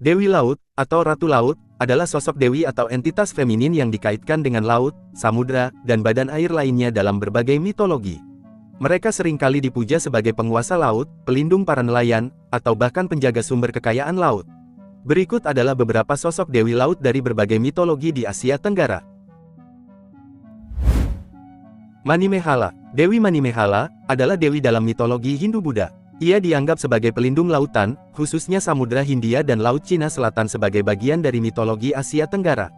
Dewi Laut, atau Ratu Laut, adalah sosok dewi atau entitas feminin yang dikaitkan dengan laut, samudra, dan badan air lainnya dalam berbagai mitologi. Mereka seringkali dipuja sebagai penguasa laut, pelindung para nelayan, atau bahkan penjaga sumber kekayaan laut. Berikut adalah beberapa sosok dewi laut dari berbagai mitologi di Asia Tenggara. Manimehala. Dewi Manimehala adalah dewi dalam mitologi Hindu-Buddha. Ia dianggap sebagai pelindung lautan, khususnya Samudra Hindia dan Laut Cina Selatan sebagai bagian dari mitologi Asia Tenggara.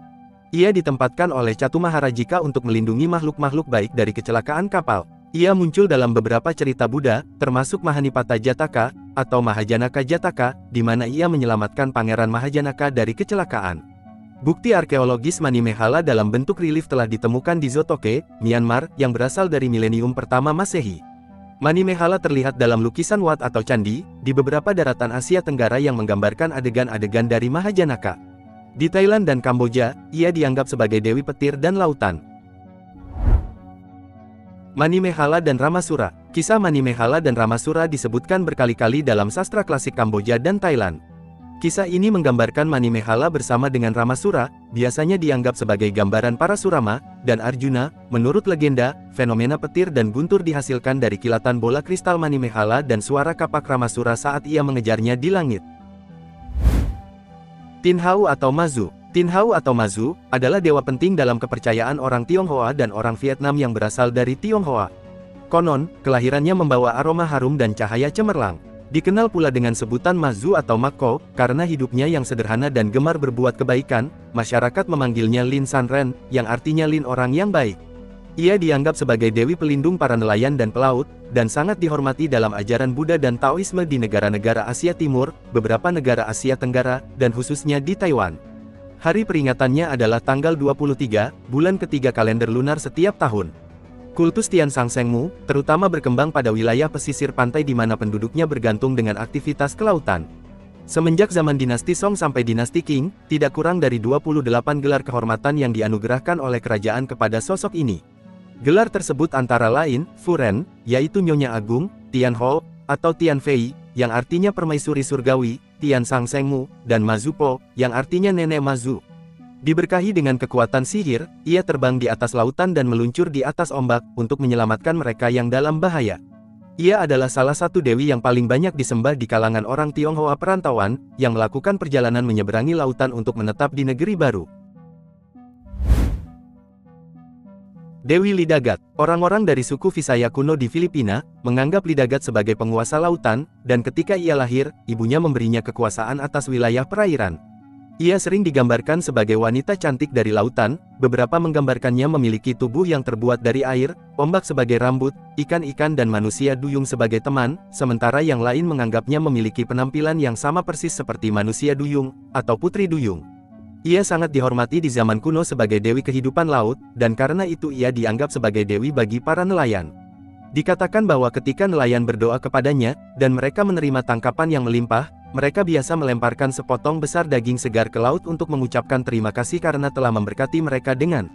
Ia ditempatkan oleh Catu Maharajika untuk melindungi makhluk-makhluk baik dari kecelakaan kapal. Ia muncul dalam beberapa cerita Buddha, termasuk Mahanipata Jataka, atau Mahajanaka Jataka, di mana ia menyelamatkan Pangeran Mahajanaka dari kecelakaan. Bukti arkeologis Manimehala dalam bentuk relief telah ditemukan di Zotoke, Myanmar, yang berasal dari milenium pertama Masehi. Manimehala terlihat dalam lukisan wat atau candi, di beberapa daratan Asia Tenggara yang menggambarkan adegan-adegan dari Mahajanaka. Di Thailand dan Kamboja, ia dianggap sebagai dewi petir dan lautan. Manimehala dan Ramasura. Kisah Manimehala dan Ramasura disebutkan berkali-kali dalam sastra klasik Kamboja dan Thailand. Kisah ini menggambarkan Manimehala bersama dengan Ramasura, biasanya dianggap sebagai gambaran para Surama dan Arjuna. Menurut legenda, fenomena petir dan guntur dihasilkan dari kilatan bola kristal Manimehala dan suara kapak Ramasura saat ia mengejarnya di langit. Tinhau atau Mazu. Tinhau atau Mazu adalah dewa penting dalam kepercayaan orang Tionghoa dan orang Vietnam yang berasal dari Tionghoa. Konon, kelahirannya membawa aroma harum dan cahaya cemerlang. Dikenal pula dengan sebutan Mazu atau Mako, karena hidupnya yang sederhana dan gemar berbuat kebaikan, masyarakat memanggilnya Lin San Ren, yang artinya Lin orang yang baik. Ia dianggap sebagai dewi pelindung para nelayan dan pelaut, dan sangat dihormati dalam ajaran Buddha dan Taoisme di negara-negara Asia Timur, beberapa negara Asia Tenggara, dan khususnya di Taiwan. Hari peringatannya adalah tanggal 23, bulan ketiga kalender lunar setiap tahun. Kultus Tian Sang Sengmu, terutama berkembang pada wilayah pesisir pantai di mana penduduknya bergantung dengan aktivitas kelautan. Semenjak zaman dinasti Song sampai dinasti Qing, tidak kurang dari 28 gelar kehormatan yang dianugerahkan oleh kerajaan kepada sosok ini. Gelar tersebut antara lain, Furen, yaitu Nyonya Agung, Tian Ho, atau Tian Fei, yang artinya permaisuri surgawi, Tian Sang Sengmu, dan Mazupo, yang artinya nenek Mazu. Diberkahi dengan kekuatan sihir, ia terbang di atas lautan dan meluncur di atas ombak, untuk menyelamatkan mereka yang dalam bahaya. Ia adalah salah satu dewi yang paling banyak disembah di kalangan orang Tionghoa perantauan, yang melakukan perjalanan menyeberangi lautan untuk menetap di negeri baru. Dewi Lidagat. Orang-orang dari suku Visaya kuno di Filipina, menganggap Lidagat sebagai penguasa lautan, dan ketika ia lahir, ibunya memberinya kekuasaan atas wilayah perairan. Ia sering digambarkan sebagai wanita cantik dari lautan, beberapa menggambarkannya memiliki tubuh yang terbuat dari air, ombak sebagai rambut, ikan-ikan dan manusia duyung sebagai teman, sementara yang lain menganggapnya memiliki penampilan yang sama persis seperti manusia duyung, atau putri duyung. Ia sangat dihormati di zaman kuno sebagai dewi kehidupan laut, dan karena itu ia dianggap sebagai dewi bagi para nelayan. Dikatakan bahwa ketika nelayan berdoa kepadanya, dan mereka menerima tangkapan yang melimpah, mereka biasa melemparkan sepotong besar daging segar ke laut untuk mengucapkan terima kasih karena telah memberkati mereka dengan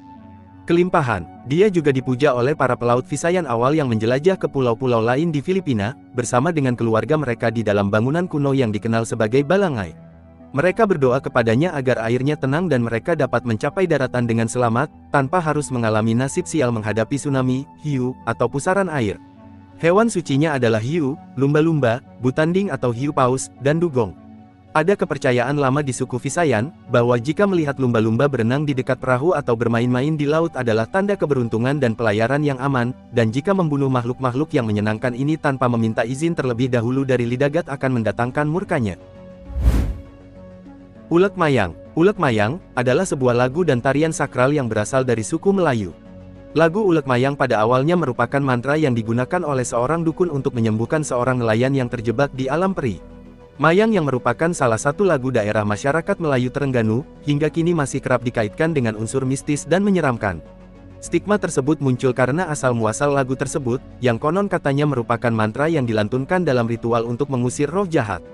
kelimpahan. Dia juga dipuja oleh para pelaut Visayan awal yang menjelajah ke pulau-pulau lain di Filipina, bersama dengan keluarga mereka di dalam bangunan kuno yang dikenal sebagai balangay. Mereka berdoa kepadanya agar airnya tenang dan mereka dapat mencapai daratan dengan selamat, tanpa harus mengalami nasib sial menghadapi tsunami, hiu, atau pusaran air. Hewan sucinya adalah hiu, lumba-lumba, butanding atau hiu paus, dan dugong. Ada kepercayaan lama di suku Visayan, bahwa jika melihat lumba-lumba berenang di dekat perahu atau bermain-main di laut adalah tanda keberuntungan dan pelayaran yang aman, dan jika membunuh makhluk-makhluk yang menyenangkan ini tanpa meminta izin terlebih dahulu dari Lidagat akan mendatangkan murkanya. Ulek Mayang. Ulek Mayang adalah sebuah lagu dan tarian sakral yang berasal dari suku Melayu. Lagu Ulek Mayang pada awalnya merupakan mantra yang digunakan oleh seorang dukun untuk menyembuhkan seorang nelayan yang terjebak di alam peri. Mayang yang merupakan salah satu lagu daerah masyarakat Melayu Terengganu, hingga kini masih kerap dikaitkan dengan unsur mistis dan menyeramkan. Stigma tersebut muncul karena asal-muasal lagu tersebut, yang konon katanya merupakan mantra yang dilantunkan dalam ritual untuk mengusir roh jahat.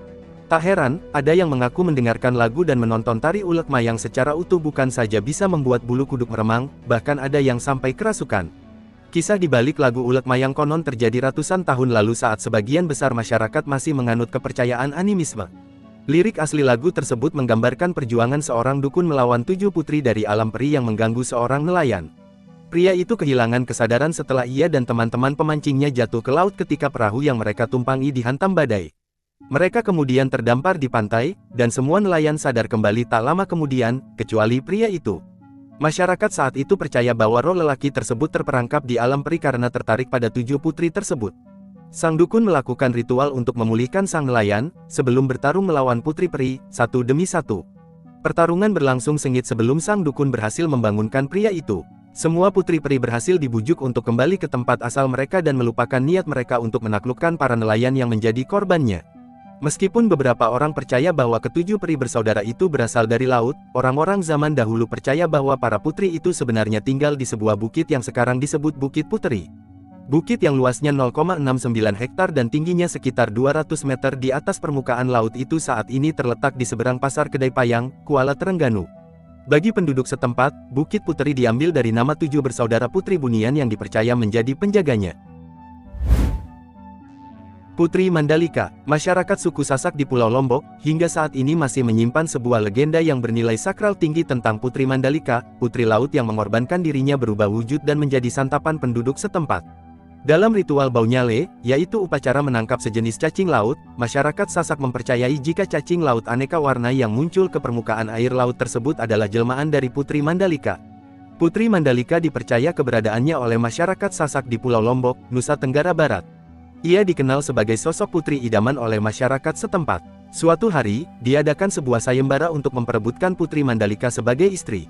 Tak heran, ada yang mengaku mendengarkan lagu dan menonton tari Ulek Mayang secara utuh bukan saja bisa membuat bulu kuduk meremang, bahkan ada yang sampai kerasukan. Kisah di balik lagu Ulek Mayang konon terjadi ratusan tahun lalu saat sebagian besar masyarakat masih menganut kepercayaan animisme. Lirik asli lagu tersebut menggambarkan perjuangan seorang dukun melawan 7 putri dari alam peri yang mengganggu seorang nelayan. Pria itu kehilangan kesadaran setelah ia dan teman-teman pemancingnya jatuh ke laut ketika perahu yang mereka tumpangi dihantam badai. Mereka kemudian terdampar di pantai, dan semua nelayan sadar kembali tak lama kemudian, kecuali pria itu. Masyarakat saat itu percaya bahwa roh lelaki tersebut terperangkap di alam peri karena tertarik pada 7 putri tersebut. Sang dukun melakukan ritual untuk memulihkan sang nelayan, sebelum bertarung melawan putri peri, satu demi satu. Pertarungan berlangsung sengit sebelum sang dukun berhasil membangunkan pria itu. Semua putri peri berhasil dibujuk untuk kembali ke tempat asal mereka dan melupakan niat mereka untuk menaklukkan para nelayan yang menjadi korbannya. Meskipun beberapa orang percaya bahwa ketujuh peri bersaudara itu berasal dari laut, orang-orang zaman dahulu percaya bahwa para putri itu sebenarnya tinggal di sebuah bukit yang sekarang disebut Bukit Puteri. Bukit yang luasnya 0,69 hektar dan tingginya sekitar 200 meter di atas permukaan laut itu saat ini terletak di seberang Pasar Kedai Payang, Kuala Terengganu. Bagi penduduk setempat, Bukit Puteri diambil dari nama 7 bersaudara putri bunian yang dipercaya menjadi penjaganya. Putri Mandalika, masyarakat suku Sasak di Pulau Lombok, hingga saat ini masih menyimpan sebuah legenda yang bernilai sakral tinggi tentang Putri Mandalika, putri laut yang mengorbankan dirinya berubah wujud dan menjadi santapan penduduk setempat. Dalam ritual Baunyale, yaitu upacara menangkap sejenis cacing laut, masyarakat Sasak mempercayai jika cacing laut aneka warna yang muncul ke permukaan air laut tersebut adalah jelmaan dari Putri Mandalika. Putri Mandalika dipercaya keberadaannya oleh masyarakat Sasak di Pulau Lombok, Nusa Tenggara Barat. Ia dikenal sebagai sosok putri idaman oleh masyarakat setempat. Suatu hari, diadakan sebuah sayembara untuk memperebutkan Putri Mandalika sebagai istri.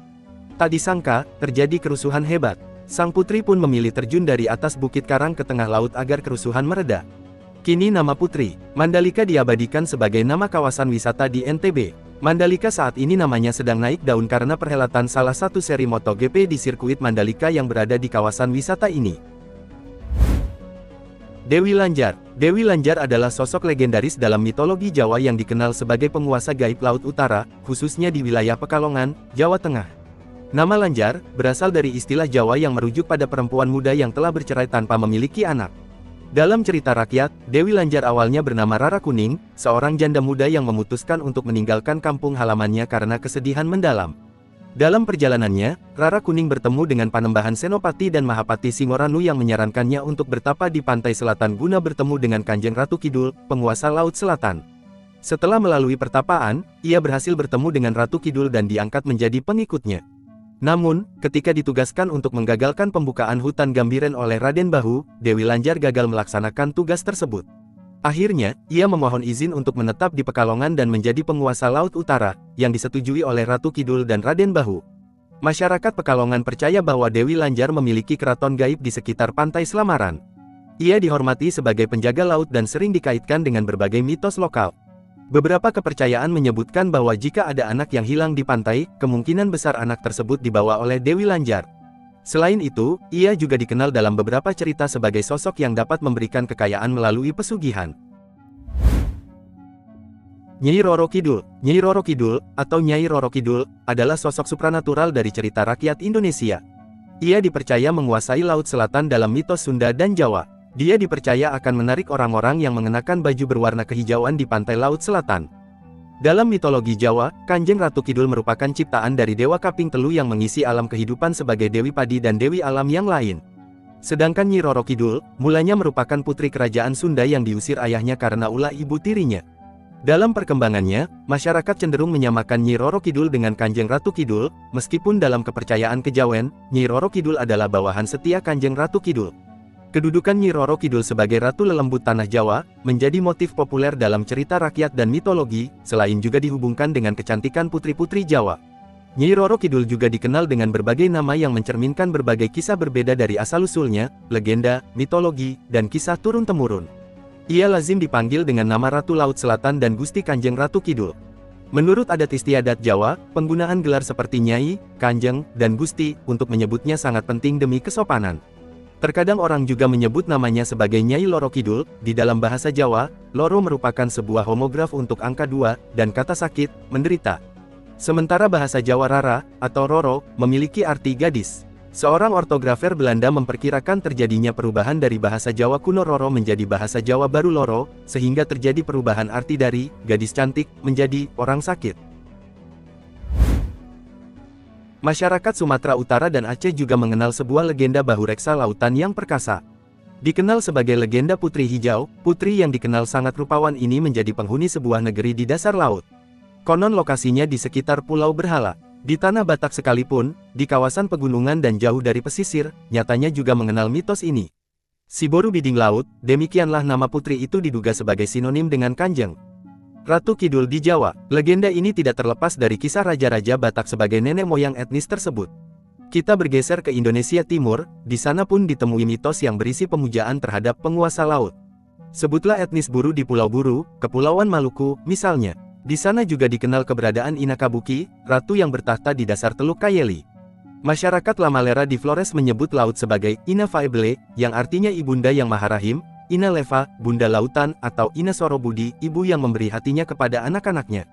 Tak disangka, terjadi kerusuhan hebat. Sang putri pun memilih terjun dari atas bukit karang ke tengah laut agar kerusuhan mereda. Kini nama Putri Mandalika diabadikan sebagai nama kawasan wisata di NTB. Mandalika saat ini namanya sedang naik daun karena perhelatan salah satu seri MotoGP di sirkuit Mandalika yang berada di kawasan wisata ini. Dewi Lanjar. Dewi Lanjar adalah sosok legendaris dalam mitologi Jawa yang dikenal sebagai penguasa gaib Laut Utara, khususnya di wilayah Pekalongan, Jawa Tengah. Nama Lanjar berasal dari istilah Jawa yang merujuk pada perempuan muda yang telah bercerai tanpa memiliki anak. Dalam cerita rakyat, Dewi Lanjar awalnya bernama Rara Kuning, seorang janda muda yang memutuskan untuk meninggalkan kampung halamannya karena kesedihan mendalam. Dalam perjalanannya, Rara Kuning bertemu dengan Panembahan Senopati dan Mahapati Singoranu yang menyarankannya untuk bertapa di pantai selatan guna bertemu dengan Kanjeng Ratu Kidul, penguasa Laut Selatan. Setelah melalui pertapaan, ia berhasil bertemu dengan Ratu Kidul dan diangkat menjadi pengikutnya. Namun, ketika ditugaskan untuk menggagalkan pembukaan hutan Gambiren oleh Raden Bahu, Dewi Lanjar gagal melaksanakan tugas tersebut. Akhirnya, ia memohon izin untuk menetap di Pekalongan dan menjadi penguasa Laut Utara, yang disetujui oleh Ratu Kidul dan Raden Bahu. Masyarakat Pekalongan percaya bahwa Dewi Lanjar memiliki keraton gaib di sekitar pantai Slamaran. Ia dihormati sebagai penjaga laut dan sering dikaitkan dengan berbagai mitos lokal. Beberapa kepercayaan menyebutkan bahwa jika ada anak yang hilang di pantai, kemungkinan besar anak tersebut dibawa oleh Dewi Lanjar. Selain itu, ia juga dikenal dalam beberapa cerita sebagai sosok yang dapat memberikan kekayaan melalui pesugihan. Nyai Roro Kidul. Nyai Roro Kidul, atau Nyai Roro Kidul, adalah sosok supranatural dari cerita rakyat Indonesia. Ia dipercaya menguasai Laut Selatan dalam mitos Sunda dan Jawa. Dia dipercaya akan menarik orang-orang yang mengenakan baju berwarna kehijauan di pantai Laut Selatan. Dalam mitologi Jawa, Kanjeng Ratu Kidul merupakan ciptaan dari Dewa Kaping Telu yang mengisi alam kehidupan sebagai Dewi Padi dan Dewi Alam yang lain. Sedangkan Nyi Roro Kidul, mulanya merupakan putri kerajaan Sunda yang diusir ayahnya karena ulah ibu tirinya. Dalam perkembangannya, masyarakat cenderung menyamakan Nyi Roro Kidul dengan Kanjeng Ratu Kidul, meskipun dalam kepercayaan kejawen, Nyi Roro Kidul adalah bawahan setia Kanjeng Ratu Kidul. Kedudukan Nyi Roro Kidul sebagai Ratu Lelembut Tanah Jawa, menjadi motif populer dalam cerita rakyat dan mitologi, selain juga dihubungkan dengan kecantikan putri-putri Jawa. Nyi Roro Kidul juga dikenal dengan berbagai nama yang mencerminkan berbagai kisah berbeda dari asal-usulnya, legenda, mitologi, dan kisah turun-temurun. Ia lazim dipanggil dengan nama Ratu Laut Selatan dan Gusti Kanjeng Ratu Kidul. Menurut adat istiadat Jawa, penggunaan gelar seperti Nyai, Kanjeng, dan Gusti, untuk menyebutnya sangat penting demi kesopanan. Terkadang orang juga menyebut namanya sebagai Nyai Loro Kidul. Di dalam bahasa Jawa, loro merupakan sebuah homograf untuk angka 2, dan kata sakit, menderita. Sementara bahasa Jawa Rara, atau Roro, memiliki arti gadis. Seorang ortografer Belanda memperkirakan terjadinya perubahan dari bahasa Jawa kuno Roro menjadi bahasa Jawa baru Loro, sehingga terjadi perubahan arti dari gadis cantik menjadi orang sakit. Masyarakat Sumatera Utara dan Aceh juga mengenal sebuah legenda bahu reksa lautan yang perkasa. Dikenal sebagai legenda Putri Hijau, putri yang dikenal sangat rupawan ini menjadi penghuni sebuah negeri di dasar laut. Konon lokasinya di sekitar Pulau Berhala. Di tanah Batak sekalipun, di kawasan pegunungan dan jauh dari pesisir, nyatanya juga mengenal mitos ini. Si Boru Biding Laut, demikianlah nama putri itu diduga sebagai sinonim dengan Kanjeng Ratu Kidul di Jawa. Legenda ini tidak terlepas dari kisah raja-raja Batak sebagai nenek moyang etnis tersebut. Kita bergeser ke Indonesia Timur, di sana pun ditemui mitos yang berisi pemujaan terhadap penguasa laut. Sebutlah etnis Buru di Pulau Buru, Kepulauan Maluku, misalnya. Di sana juga dikenal keberadaan Ina Kabuki, ratu yang bertahta di dasar Teluk Kayeli. Masyarakat Lamalera di Flores menyebut laut sebagai Ina Faeble, yang artinya ibunda yang maha rahim, Ina Leva, bunda lautan, atau Ina Sorobudi, ibu yang memberi hatinya kepada anak-anaknya.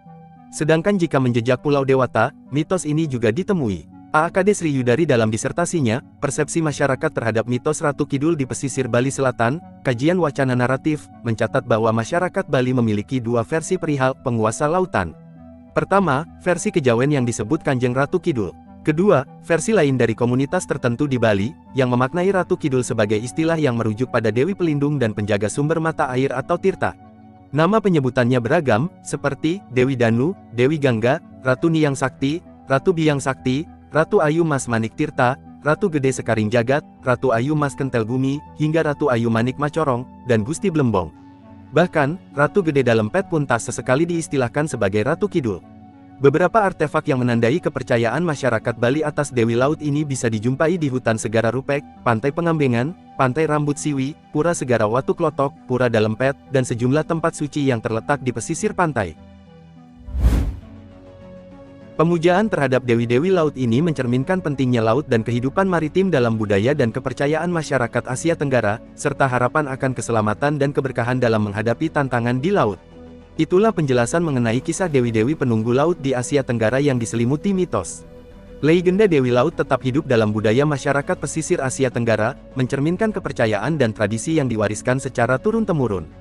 Sedangkan jika menjejak Pulau Dewata, mitos ini juga ditemui. AAKD Sri Yudari dalam disertasinya, Persepsi Masyarakat Terhadap Mitos Ratu Kidul di Pesisir Bali Selatan, Kajian Wacana Naratif, mencatat bahwa masyarakat Bali memiliki dua versi perihal penguasa lautan. Pertama, versi kejawen yang disebut Kanjeng Ratu Kidul. Kedua, versi lain dari komunitas tertentu di Bali, yang memaknai Ratu Kidul sebagai istilah yang merujuk pada Dewi Pelindung dan penjaga sumber mata air atau Tirta. Nama penyebutannya beragam, seperti Dewi Danu, Dewi Gangga, Ratu Niyang Sakti, Ratu Biang Sakti, Ratu Ayu Mas Manik Tirta, Ratu Gede Sekaring Jagat, Ratu Ayu Mas Kentel Bumi, hingga Ratu Ayu Manik Macorong, dan Gusti Blembong. Bahkan, Ratu Gede Dalempet pun tak sesekali diistilahkan sebagai Ratu Kidul. Beberapa artefak yang menandai kepercayaan masyarakat Bali atas Dewi Laut ini bisa dijumpai di Hutan Segara Rupek, Pantai Pengambengan, Pantai Rambut Siwi, Pura Segara Watu Klotok, Pura Dalempet, dan sejumlah tempat suci yang terletak di pesisir pantai. Pemujaan terhadap dewi-dewi laut ini mencerminkan pentingnya laut dan kehidupan maritim dalam budaya dan kepercayaan masyarakat Asia Tenggara, serta harapan akan keselamatan dan keberkahan dalam menghadapi tantangan di laut. Itulah penjelasan mengenai kisah dewi-dewi penunggu laut di Asia Tenggara yang diselimuti mitos. Legenda Dewi Laut tetap hidup dalam budaya masyarakat pesisir Asia Tenggara, mencerminkan kepercayaan dan tradisi yang diwariskan secara turun-temurun.